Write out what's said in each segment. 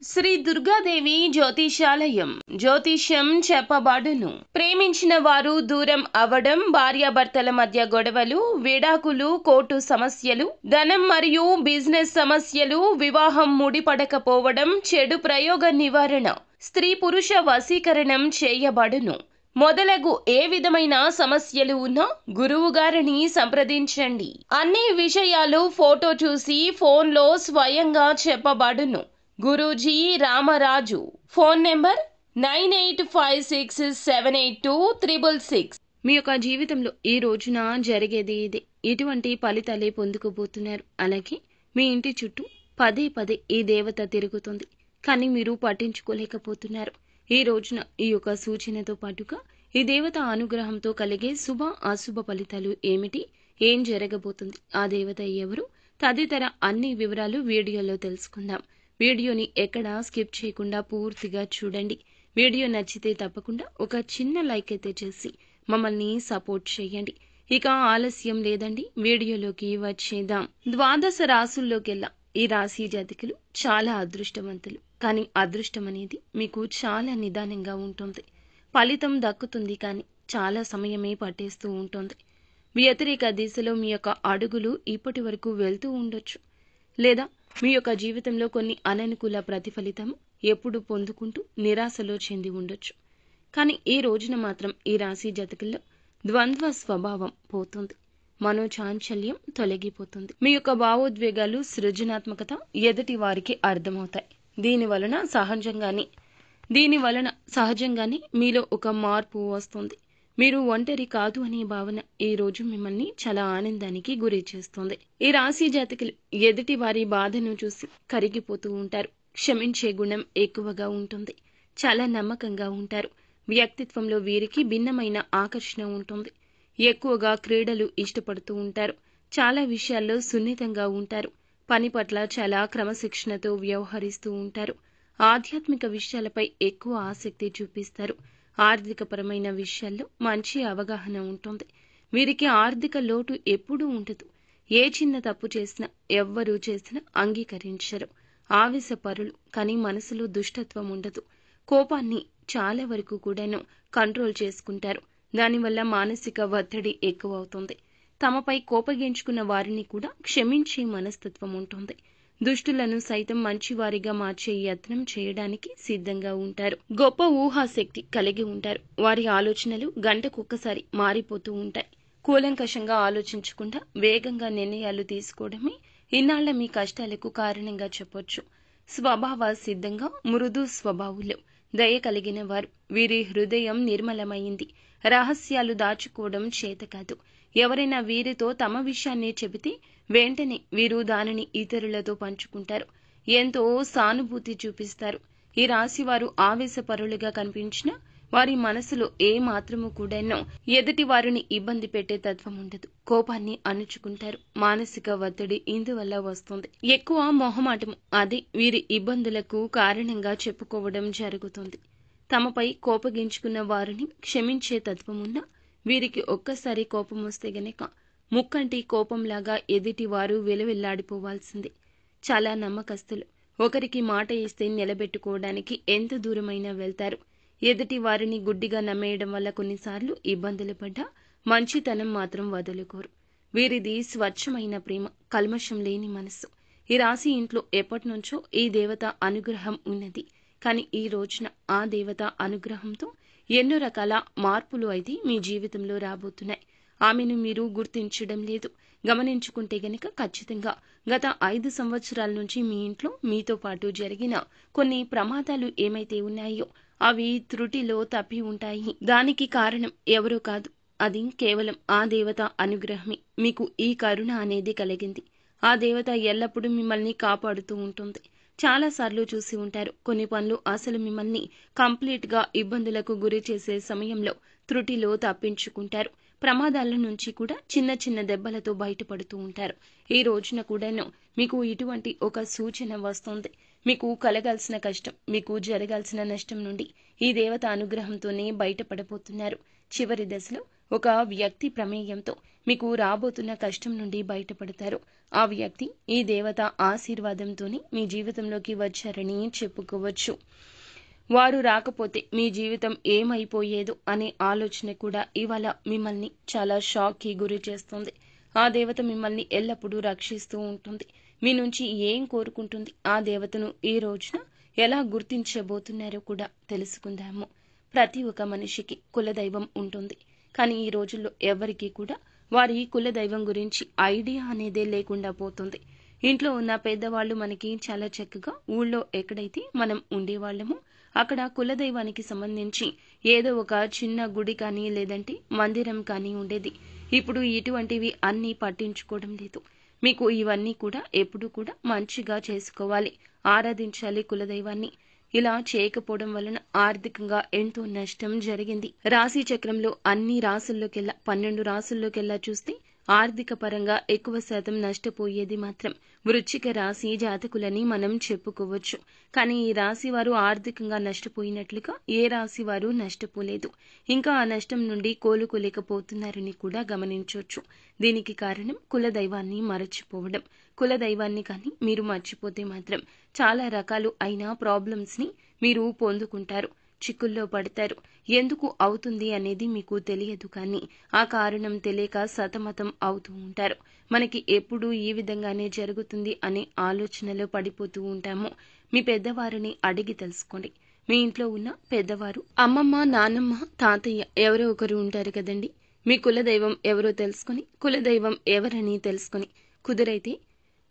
శ్రీ దుర్గాదేవి జ్యోతిషాలయం జ్యోతిష్యం చెప్పబడును. ప్రేమించిన వారు దూరం అవడం, భార్యాభర్తల మధ్య గొడవలు, విడాకులు, కోర్టు సమస్యలు, ధనం మరియు బిజినెస్ సమస్యలు, వివాహం ముడిపడకపోవడం, చెడు ప్రయోగ నివారణ, స్త్రీ పురుష వశీకరణం చేయబడును. మొదలగు ఏ విధమైన సమస్యలు ఉన్నా గురువు గారిని సంప్రదించండి. అన్ని విషయాలు ఫోటో చూసి ఫోన్లో స్వయంగా చెప్పబడును. గురూజీ రామరాజు. Phone number 9856782666. మీ యొక్క జీవితంలో ఈ రోజున జరిగేది ఇదే. ఇటువంటి ఫలితాలే పొందుకోబోతున్నారు. అలాగే మీ ఇంటి చుట్టూ పదే పదే ఈ దేవత తిరుగుతుంది, కానీ మీరు పట్టించుకోలేకపోతున్నారు. ఈ రోజున ఈ యొక్క సూచనతో పాటుగా ఈ దేవత అనుగ్రహంతో కలిగే శుభ అశుభ ఫలితాలు ఏమిటి, ఏం జరగబోతుంది, ఆ దేవత ఎవరు తదితర అన్ని వివరాలు వీడియోలో తెలుసుకుందాం. వీడియోని ఎక్కడా స్కిప్ చేయకుండా పూర్తిగా చూడండి. వీడియో నచ్చితే తప్పకుండా ఒక చిన్న లైక్ అయితే చేసి మమ్మల్ని సపోర్ట్ చేయండి. ఇక ఆలస్యం లేదండి, వీడియోలోకి వచ్చేద్దాం. ద్వాదశ రాసుల్లోకెల్లా ఈ రాశి జాతకులు చాలా అదృష్టవంతులు. కానీ అదృష్టం అనేది మీకు చాలా నిదానంగా ఉంటుంది. ఫలితం దక్కుతుంది, కానీ చాలా సమయమే పట్టేస్తూ ఉంటుంది. వ్యతిరేక దిశలో మీ యొక్క అడుగులు ఇప్పటి వరకు వెళ్తూ ఉండొచ్చు, లేదా మీ యొక్క జీవితంలో కొన్ని అననుకూల ప్రతిఫలితం ఎప్పుడు పొందుకుంటూ నిరాశలో చెంది ఉండొచ్చు. కానీ ఈ రోజున మాత్రం ఈ రాశి జాతకుల్లో ద్వంద్వ స్వభావం పోతుంది, మనోచాంచల్యం తొలగిపోతుంది. మీ యొక్క భావోద్వేగాలు, సృజనాత్మకత ఎదుటి వారికి అర్థమవుతాయి. దీనివలన సహజంగానే మీలో ఒక మార్పు వస్తుంది. మీరు ఒంటరి కాదు అనే భావన ఈ రోజు మిమ్మల్ని చాలా ఆనందానికి గురి చేస్తుంది. ఈ రాశి జాతకులు ఎదుటి వారి బాధను చూసి కరిగిపోతూ ఉంటారు. క్షమించే గుణం ఎక్కువగా ఉంటుంది. చాలా నమ్మకంగా ఉంటారు. వ్యక్తిత్వంలో వీరికి భిన్నమైన ఆకర్షణ ఉంటుంది. ఎక్కువగా క్రీడలు ఇష్టపడుతూ ఉంటారు. చాలా విషయాల్లో సున్నితంగా ఉంటారు. పని పట్ల చాలా క్రమశిక్షణతో వ్యవహరిస్తూ ఉంటారు. ఆధ్యాత్మిక విషయాలపై ఎక్కువ ఆసక్తి చూపిస్తారు. ఆర్థికపరమైన విషయాల్లో మంచి అవగాహన ఉంటుంది. వీరికి ఆర్థిక లోటు ఎప్పుడూ ఉండదు. ఏ చిన్న తప్పు చేసినా, ఎవ్వరూ చేసినా అంగీకరించరు. ఆవేశపరులు, కానీ మనసులో దుష్టత్వం ఉండదు. కోపాన్ని చాలా వరకు కూడాను కంట్రోల్ చేసుకుంటారు. దానివల్ల మానసిక ఒత్తిడి ఎక్కువ అవుతుంది. తమపై కోపగించుకున్న వారిని కూడా క్షమించే మనస్తత్వం ఉంటుంది. దుష్టులను సైతం మంచివారిగా మార్చే యత్నం చేయడానికి సిద్ధంగా ఉంటారు. గొప్ప ఊహాశక్తి కలిగి ఉంటారు. వారి ఆలోచనలు గంటకొక్కసారి మారిపోతూ ఉంటాయి. కూలంకషంగా ఆలోచించకుండా వేగంగా నిర్ణయాలు తీసుకోవడమే ఇన్నాళ్ల మీ కష్టాలకు కారణంగా చెప్పొచ్చు. స్వభావ సిద్ధంగా మృదు స్వభావులు, దయ కలిగిన వారు. వీరి హృదయం నిర్మలమైంది. రహస్యాలు దాచుకోవడం చేత కాదు. ఎవరైనా వీరితో తమ విషయాన్ని చెబితే వెంటనే వీరు దానిని ఇతరులతో పంచుకుంటారు. ఎంతో సానుభూతి చూపిస్తారు. ఈ రాశి వారు ఆవేశపరులుగా కనిపించినా వారి మనసులో ఏ మాత్రము కూడానో ఎదుటి వారిని ఇబ్బంది పెట్టే తత్వం ఉండదు. కోపాన్ని అణుచుకుంటారు. మానసిక ఒత్తిడి ఇందువల్ల వస్తుంది. ఎక్కువ మొహమాటం, అదే వీరి ఇబ్బందులకు కారణంగా చెప్పుకోవడం జరుగుతుంది. తమపై కోపగించుకున్న వారిని క్షమించే తత్వం ఉన్నా వీరికి ఒక్కసారి కోపం వస్తే గనక ముక్కంటి కోపంలాగా ఎదుటి వారు వెలువెల్లాడిపోవాల్సిందే. చాలా నమ్మకస్తులు. ఒకరికి మాట ఇస్తే నిలబెట్టుకోవడానికి ఎంత దూరమైనా వెళ్తారు. ఎదుటి వారిని గుడ్డిగా నమ్మేయడం వల్ల కొన్నిసార్లు ఇబ్బందులు పడ్డా మంచితనం మాత్రం వదులుకోరు. వీరిది స్వచ్ఛమైన ప్రేమ, కల్మషం లేని మనస్సు. ఈ రాశి ఇంట్లో ఎప్పటినుంచో ఈ దేవత అనుగ్రహం ఉన్నది. కానీ ఈ రోజున ఆ దేవత అనుగ్రహంతో ఎన్నో రకాల మార్పులు అయితే మీ జీవితంలో రాబోతున్నాయి. ఆమెను మీరు గుర్తించడం లేదు. గమనించుకుంటే గనక ఖచ్చితంగా గత 5 సంవత్సరాల నుంచి మీ ఇంట్లో మీతో పాటు జరిగిన కొన్ని ప్రమాదాలు ఏమైతే ఉన్నాయో అవి త్రుటిలో తప్పి ఉంటాయి. దానికి కారణం ఎవరో కాదు, అది కేవలం ఆ దేవత అనుగ్రహమే. మీకు ఈ కరుణ అనేది కలిగింది. ఆ దేవత ఎల్లప్పుడూ మిమ్మల్ని కాపాడుతూ ఉంటుంది. చాలాసార్లు చూసి ఉంటారు. కొన్ని పనులు అసలు మిమ్మల్ని కంప్లీట్ గా ఇబ్బందులకు గురి చేసే సమయంలో త్రుటిలో తప్పించుకుంటారు. ప్రమాదాల నుంచి కూడా చిన్న చిన్న దెబ్బలతో బయటపడుతూ ఉంటారు. ఈ రోజున కూడాను మీకు ఇటువంటి ఒక సూచన వస్తుంది. మీకు కలగాల్సిన కష్టం, మీకు జరగాల్సిన నష్టం నుండి ఈ దేవత అనుగ్రహంతోనే బయటపడబోతున్నారు. చివరి దశలో ఒక వ్యక్తి ప్రమేయంతో మీకు రాబోతున్న కష్టం నుండి బయటపడతారు. ఆ వ్యక్తి ఈ దేవత ఆశీర్వాదంతోనే మీ జీవితంలోకి వచ్చారని చెప్పుకోవచ్చు. వారు రాకపోతే మీ జీవితం ఏమైపోయేదో అనే ఆలోచన కూడా ఇవాళ మిమ్మల్ని చాలా షాక్కి గురి చేస్తుంది. ఆ దేవత మిమ్మల్ని ఎల్లప్పుడూ రక్షిస్తూ ఉంటుంది. మీ నుంచి ఏం కోరుకుంటుంది, ఆ దేవతను ఈ రోజున ఎలా గుర్తించబోతున్నారో కూడా తెలుసుకుందాము. ప్రతి ఒక్క మనిషికి కులదైవం ఉంటుంది. కానీ ఈ రోజుల్లో ఎవరికీ కూడా వారి కులదైవం గురించి ఐడియా అనేదే లేకుండా పోతుంది. ఇంట్లో ఉన్న పెద్దవాళ్ళు మనకి చాలా చక్కగా ఊళ్ళో ఎక్కడైతే మనం ఉండేవాళ్ళమో అక్కడ కులదైవానికి సంబంధించి ఏదో ఒక చిన్న గుడి కానీ లేదంటే మందిరం కానీ ఉండేది. ఇప్పుడు ఇటువంటివి అన్నీ పట్టించుకోవడం లేదు. మీకు ఇవన్నీ కూడా ఎప్పుడు కూడా మంచిగా చేసుకోవాలి, ఆరాధించాలి కులదైవాన్ని. ఇలా చేయకపోవడం వలన ఆర్థికంగా ఎంతో నష్టం జరిగింది. రాశి చక్రంలో అన్ని రాసుల్లోకెల్లా 12 రాసుల్లోకెల్లా చూస్తే ఆర్థిక పరంగా ఎక్కువ శాతం నష్టపోయేది మాత్రం వృశ్చిక రాశి జాతకులని మనం చెప్పుకోవచ్చు. కానీ ఈ రాశి వారు ఆర్థికంగా నష్టపోయినట్లుగా ఏ రాశి వారు నష్టపోలేదు. ఇంకా ఆ నష్టం నుండి కోలుకోలేకపోతున్నారని కూడా గమనించవచ్చు. దీనికి కారణం కులదైవాన్ని మరచిపోవడం. కులదైవాన్ని కానీ మీరు మర్చిపోతే మాత్రం చాలా రకాలు అయిన ప్రాబ్లమ్స్ ని మీరు పొందుకుంటారు, చిక్కుల్లో పడతారు. ఎందుకు అవుతుంది అనేది మీకు తెలియదు, కానీ ఆ కారణం తెలియక సతమతం అవుతూ ఉంటారు. మనకి ఎప్పుడూ ఈ విధంగానే జరుగుతుంది అనే ఆలోచనలో పడిపోతూ ఉంటాము. మీ పెద్దవారిని అడిగి తెలుసుకోండి. మీ ఇంట్లో ఉన్న పెద్దవారు అమ్మమ్మ, నాన్నమ్మ, తాతయ్య ఎవరో ఒకరు ఉంటారు కదండి. మీ కులదైవం ఎవరో తెలుసుకొని, కులదైవం ఎవరని తెలుసుకొని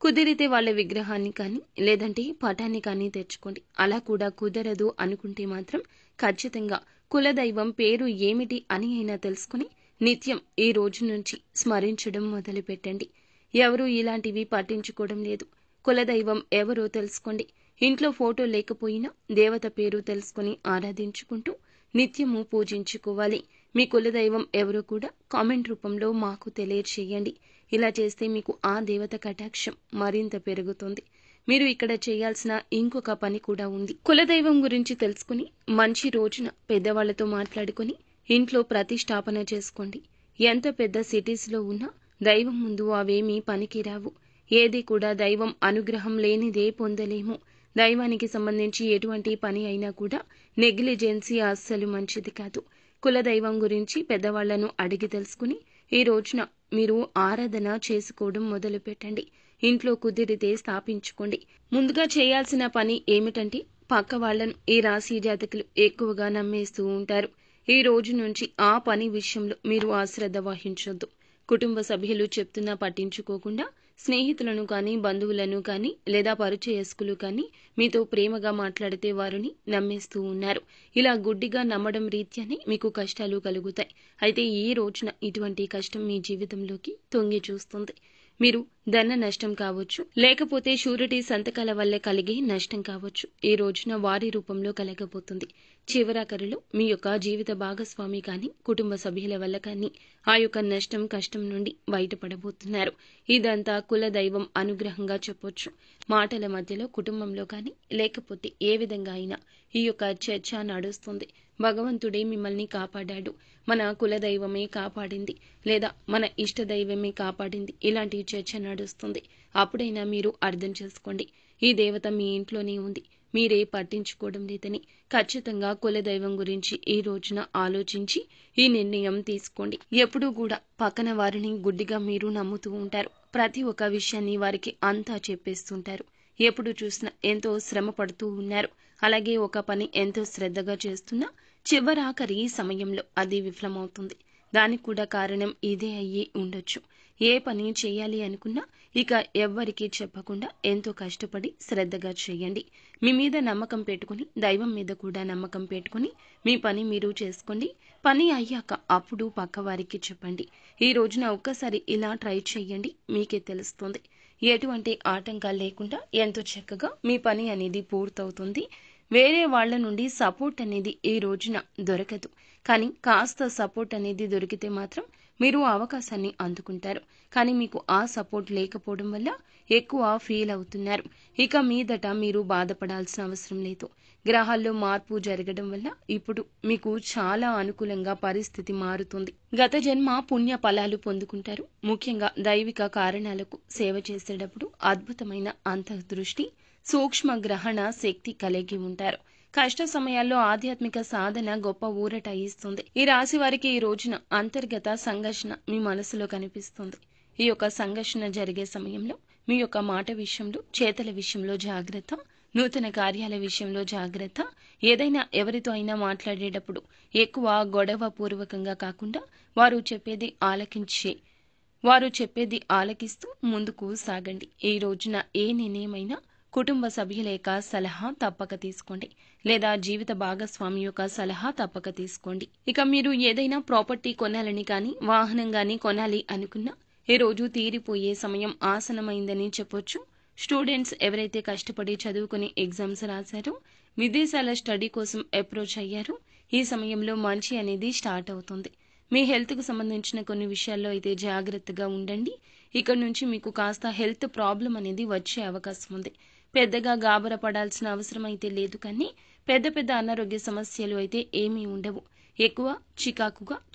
కుదిరితే వాళ్ళ విగ్రహాన్ని కానీ లేదంటే పటాన్ని కానీ తెచ్చుకోండి. అలా కూడా కుదరదు అనుకుంటే మాత్రం ఖచ్చితంగా కులదైవం పేరు ఏమిటి అని అయినా తెలుసుకుని నిత్యం ఈ రోజు నుంచి స్మరించడం మొదలు పెట్టండి. ఎవరూ ఇలాంటివి పట్టించుకోవడం లేదు. కులదైవం ఎవరో తెలుసుకోండి. ఇంట్లో ఫోటో లేకపోయినా దేవత పేరు తెలుసుకుని ఆరాధించుకుంటూ నిత్యము పూజించుకోవాలి. మీ కులదైవం ఎవరో కూడా కామెంట్ రూపంలో మాకు తెలియచేయండి. ఇలా చేస్తే మీకు ఆ దేవత కటాక్షం మరింత పెరుగుతుంది. మీరు ఇక్కడ చేయాల్సిన ఇంకొక పని కూడా ఉంది. కులదైవం గురించి తెలుసుకుని మంచి రోజున పెద్దవాళ్లతో మాట్లాడుకుని ఇంట్లో ప్రతిష్టాపన చేసుకోండి. ఎంత పెద్ద సిటీస్లో ఉన్నా దైవం ముందు అవేమీ పనికిరావు. ఏది కూడా దైవం అనుగ్రహం లేనిదే పొందలేము. దైవానికి సంబంధించి ఎటువంటి పని అయినా కూడా నెగ్లిజెన్సీ అస్సలు మంచిది కాదు. కులదైవం గురించి పెద్దవాళ్లను అడిగి తెలుసుకుని ఈ రోజున మీరు ఆరాధన చేసుకోవడం మొదలు పెట్టండి. ఇంట్లో కుదిరితే స్థాపించుకోండి. ముందుగా చేయాల్సిన పని ఏమిటంటే పక్క వాళ్లను ఈ రాశి జాతకులు ఎక్కువగా నమ్మేస్తూ ఉంటారు. ఈ రోజు నుంచి ఆ పని విషయంలో మీరు అశ్రద్ధ వహించొద్దు. కుటుంబ సభ్యులు చెప్తున్నా పట్టించుకోకుండా స్నేహితులను కానీ బంధువులను కానీ లేదా పరిచయస్కులు కానీ మీతో ప్రేమగా మాట్లాడితే వారిని నమ్మేస్తూ ఉన్నారు. ఇలా గుడ్డిగా నమ్మడం రీత్యానే మీకు కష్టాలు కలుగుతాయి. అయితే ఈ రోజున ఇటువంటి కష్టం మీ జీవితంలోకి తొంగి చూస్తుంది. మీరు ధన నష్టం కావచ్చు, లేకపోతే షూరిటీ సంతకాల వల్ల కలిగే నష్టం కావచ్చు. ఈ రోజున వారి రూపంలో కలగబోతుంది. చివరాఖరిలో మీ యొక్క జీవిత భాగస్వామి కానీ కుటుంబ సభ్యుల వల్ల కానీ ఆ యొక్క నష్టం కష్టం నుండి బయటపడబోతున్నారు. ఇదంతా కులదైవం అనుగ్రహంగా చెప్పొచ్చు. మాటల మధ్యలో కుటుంబంలో కానీ లేకపోతే ఏ విధంగా అయినా ఈ యొక్క చర్చ నడుస్తుంది. భగవంతుడే మిమ్మల్ని కాపాడాడు, మన కులదైవమే కాపాడింది, లేదా మన ఇష్ట దైవమే కాపాడింది, ఇలాంటి చర్చ నడుస్తుంది. అప్పుడైనా మీరు అర్థం చేసుకోండి, ఈ దేవత మీ ఇంట్లోనే ఉంది, మీరే పట్టించుకోవడం లేదని. ఖచ్చితంగా కులదైవం గురించి ఈ రోజున ఆలోచించి ఈ నిర్ణయం తీసుకోండి. ఎప్పుడూ కూడా పక్కన వారిని గుడ్డిగా మీరు నమ్ముతూ ఉంటారు. ప్రతి ఒక్క విషయాన్ని వారికి అంతా చెప్పేస్తుంటారు. ఎప్పుడు చూసినా ఎంతో శ్రమ పడుతూ ఉన్నారు. అలాగే ఒక పని ఎంతో శ్రద్ధగా చేస్తున్నా చివరాఖరి సమయంలో అది విఫలమవుతుంది. దానికి కూడా కారణం ఇదే అయ్యి ఉండొచ్చు. ఏ పని చేయాలి అనుకున్నా ఇక ఎవ్వరికీ చెప్పకుండా ఎంతో కష్టపడి శ్రద్ధగా చేయండి. మీ మీద నమ్మకం పెట్టుకుని దైవం మీద కూడా నమ్మకం పెట్టుకుని మీ పని మీరు చేసుకోండి. పని అయ్యాక అప్పుడు పక్కవారికి చెప్పండి. ఈ రోజున ఒక్కసారి ఇలా ట్రై చేయండి, మీకే తెలుస్తుంది. ఎటువంటి ఆటంకాలు లేకుండా ఎంతో చక్కగా మీ పని అనేది పూర్తవుతుంది. వేరే వాళ్ల నుండి సపోర్ట్ అనేది ఈ రోజున దొరకదు. కానీ కాస్త సపోర్ట్ అనేది దొరికితే మాత్రం మీరు అవకాశాన్ని అందుకుంటారు. కానీ మీకు ఆ సపోర్ట్ లేకపోవడం వల్ల ఎక్కువ ఫీల్ అవుతున్నారు. ఇక మీదట మీరు బాధపడాల్సిన అవసరం లేదు. గ్రహాల్లో మార్పు జరగడం వల్ల ఇప్పుడు మీకు చాలా అనుకూలంగా పరిస్థితి మారుతుంది. గత జన్మ పుణ్య ఫలాలు పొందుకుంటారు. ముఖ్యంగా దైవిక కారణాలకు సేవ చేసేటప్పుడు అద్భుతమైన అంతర్దృష్టి, సూక్ష్మ గ్రహణ శక్తి కలిగి ఉంటారు. కష్ట సమయాల్లో ఆధ్యాత్మిక సాధన గొప్ప ఊరట ఇస్తుంది. ఈ రాశి వారికి ఈ రోజున అంతర్గత సంఘర్షణ మీ మనసులో కనిపిస్తుంది. ఈ యొక్క సంఘర్షణ జరిగే సమయంలో మీ యొక్క మాట విషయంలో, చేతల విషయంలో జాగ్రత్త, నూతన కార్యాల విషయంలో జాగ్రత్త. ఏదైనా ఎవరితో అయినా మాట్లాడేటప్పుడు ఎక్కువ గొడవ పూర్వకంగా కాకుండా వారు చెప్పేది ఆలకిస్తూ ముందుకు సాగండి. ఈ రోజున ఏ నిర్ణయమైనా కుటుంబ సభ్యుల యొక్క సలహా తప్పక తీసుకోండి, లేదా జీవిత భాగస్వామి యొక్క సలహా తప్పక తీసుకోండి. ఇక మీరు ఏదైనా ప్రాపర్టీ కొనాలని కానీ, వాహనం కానీ కొనాలి అనుకున్నా ఈ రోజు తీరిపోయే సమయం ఆసనమైందని చెప్పొచ్చు. స్టూడెంట్స్ ఎవరైతే కష్టపడి చదువుకుని ఎగ్జామ్స్ రాశారో, విదేశాల స్టడీ కోసం అప్రోచ్ అయ్యారో, ఈ సమయంలో మంచి అనేది స్టార్ట్ అవుతుంది. మీ హెల్త్కు సంబంధించిన కొన్ని విషయాల్లో అయితే జాగ్రత్తగా ఉండండి. ఇక్కడ నుంచి మీకు కాస్త హెల్త్ ప్రాబ్లం అనేది వచ్చే అవకాశం ఉంది. పెద్దగా గాబరా పడాల్సిన అవసరం అయితే లేదు, కానీ పెద్ద అనారోగ్య సమస్యలు అయితే ఏమీ ఉండవు. ఎక్కువ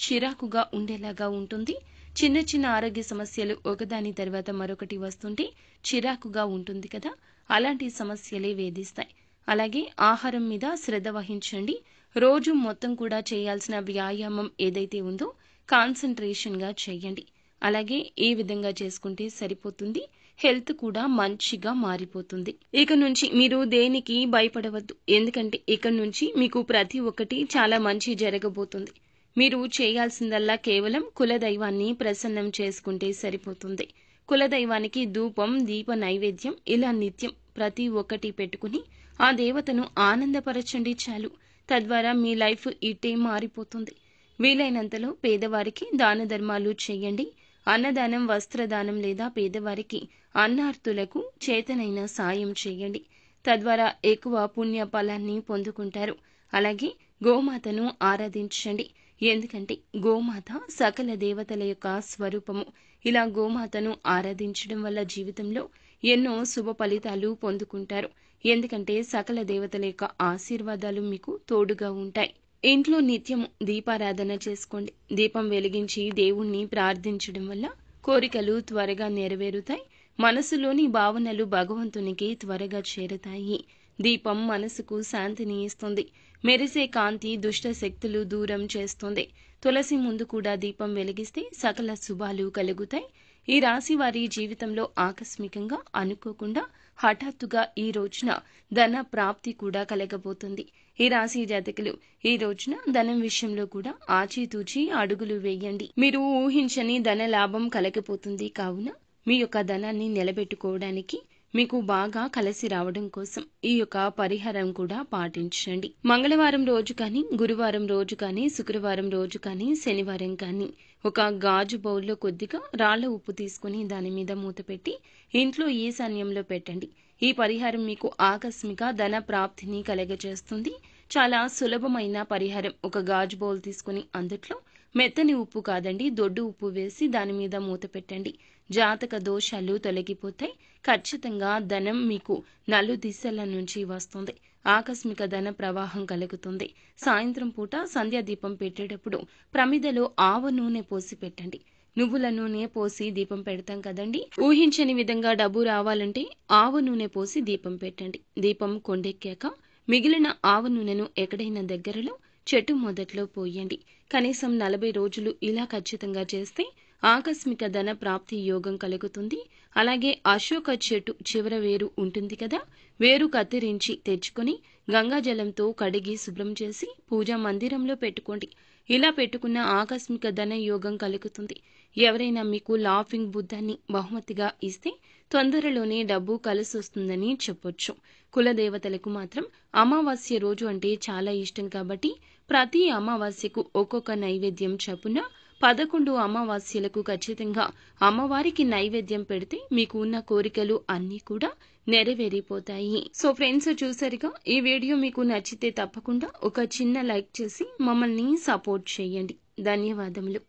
చిరాకుగా ఉండేలాగా ఉంటుంది. చిన్న ఆరోగ్య సమస్యలు ఒకదాని తర్వాత మరొకటి వస్తుంటే చిరాకుగా ఉంటుంది కదా, అలాంటి సమస్యలే వేధిస్తాయి. అలాగే ఆహారం మీద శ్రద్ధ వహించండి. రోజు మొత్తం కూడా చేయాల్సిన వ్యాయామం ఏదైతే ఉందో కాన్సంట్రేషన్గా చేయండి. అలాగే ఈ విధంగా చేసుకుంటే సరిపోతుంది. హెల్త్ కూడా మంచిగా మారిపోతుంది. ఇక నుంచి మీరు దేనికి భయపడవద్దు. ఎందుకంటే ఇక నుంచి మీకు ప్రతి ఒక్కటి చాలా మంచి జరగబోతుంది. మీరు చేయాల్సిందల్లా కేవలం కులదైవాన్ని ప్రసన్నం చేసుకుంటే సరిపోతుంది. కులదైవానికి ధూపం, దీప నైవేద్యం ఇలా నిత్యం ప్రతి ఒక్కటి పెట్టుకుని ఆ దేవతను ఆనందపరచండి చాలు. తద్వారా మీ లైఫ్ ఇట్టే మారిపోతుంది. వీలైనంతలో పేదవారికి దాన ధర్మాలు చేయండి. అన్నదానం, వస్త్రదానం లేదా పేదవారికి అన్నార్తులకు చేతనైన సాయం చేయండి. తద్వారా ఎక్కువ పుణ్య ఫలాన్ని పొందుకుంటారు. అలాగే గోమాతను ఆరాధించండి. ఎందుకంటే గోమాత సకల దేవతల యొక్క స్వరూపము. ఇలా గోమాతను ఆరాధించడం వల్ల జీవితంలో ఎన్నో శుభ ఫలితాలు పొందుకుంటారు. ఎందుకంటే సకల దేవతల యొక్క ఆశీర్వాదాలు మీకు తోడుగా ఉంటాయి. ఇంట్లో నిత్యము దీపారాధన చేసుకోండి. దీపం వెలిగించి దేవుణ్ణి ప్రార్థించడం వల్ల కోరికలు త్వరగా నెరవేరుతాయి. మనసులోని భావనలు భగవంతునికి త్వరగా చేరుతాయి. దీపం మనసుకు శాంతిని ఇస్తుంది. మెరిసే కాంతి దుష్ట శక్తులు దూరం చేస్తుంది. తులసి ముందు కూడా దీపం వెలిగిస్తే సకల శుభాలు కలుగుతాయి. ఈ రాశి వారి జీవితంలో ఆకస్మికంగా, అనుకోకుండా, హఠాత్తుగా ఈ రోజున ధన ప్రాప్తి కూడా కలగబోతుంది. ఈ రాశి జాతకులు ఈ రోజున ధనం విషయంలో కూడా ఆచితూచి అడుగులు వేయండి. మీరు ఊహించని ధన లాభం కలగబోతుంది. కావున మీ యొక్క ధనాన్ని నిలబెట్టుకోవడానికి మీకు బాగా కలిసి రావడం కోసం ఈ యొక్క పరిహారం కూడా పాటించండి. మంగళవారం రోజు కానీ, గురువారం రోజు కానీ, శుక్రవారం రోజు కానీ, శనివారం కానీ ఒక గాజు బౌల్లో కొద్దిగా రాళ్ల ఉప్పు తీసుకుని దాని మీద మూత పెట్టి ఇంట్లో ఈశాన్యంలో పెట్టండి. ఈ పరిహారం మీకు ఆకస్మిక ధన ప్రాప్తిని కలగజేస్తుంది. చాలా సులభమైన పరిహారం. ఒక గాజు బౌల్ తీసుకుని అందుట్లో మెత్తని ఉప్పు కాదండి, దొడ్డు ఉప్పు వేసి దాని మీద మూత పెట్టండి. జాతక దోషాలు తొలగిపోతాయి. ఖచ్చితంగా ధనం మీకు నలు దిశల నుంచి వస్తుంది. ఆకస్మిక ధన ప్రవాహం కలుగుతుంది. సాయంత్రం పూట సంధ్యాదీపం పెట్టేటప్పుడు ప్రమిదలో ఆవ నూనె పోసి పెట్టండి. నువ్వుల నూనె పోసి దీపం పెడతాం కదండి. ఊహించని విధంగా డబ్బు రావాలంటే ఆవ నూనె పోసి దీపం పెట్టండి. దీపం కొండెక్కాక మిగిలిన ఆవ నూనెను ఎక్కడైనా దగ్గరలో చెట్టు మొదట్లో పోయండి. కనీసం 40 రోజులు ఇలా ఖచ్చితంగా చేస్తే ఆకస్మిక ధన ప్రాప్తి యోగం కలుగుతుంది. అలాగే అశోక చెట్టు చివర వేరు ఉంటుంది కదా, వేరు కత్తిరించి తెచ్చుకొని గంగాజలంతో కడిగి శుభ్రం చేసి పూజా మందిరంలో పెట్టుకోండి. ఇలా పెట్టుకున్న ఆకస్మిక ధన యోగం కలుగుతుంది. ఎవరైనా మీకు లాఫింగ్ బుద్ధాన్ని బహుమతిగా ఇస్తే తొందరలోనే డబ్బు కలిసొస్తుందని చెప్పొచ్చు. కులదేవతలకు మాత్రం అమావాస్య రోజు అంటే చాలా ఇష్టం కాబట్టి ప్రతి అమావాస్యకు ఒక్కొక్క నైవేద్యం చొప్పున 11 అమావాస్యలకు ఖచ్చితంగా అమ్మవారికి నైవేద్యం పెడితే మీకు ఉన్న కోరికలు అన్నీ కూడా నెరవేరిపోతాయి. సో ఫ్రెండ్స్, చూసారుగా, ఈ వీడియో మీకు నచ్చితే తప్పకుండా ఒక చిన్న లైక్ చేసి మమ్మల్ని సపోర్ట్ చేయండి. ధన్యవాదములు.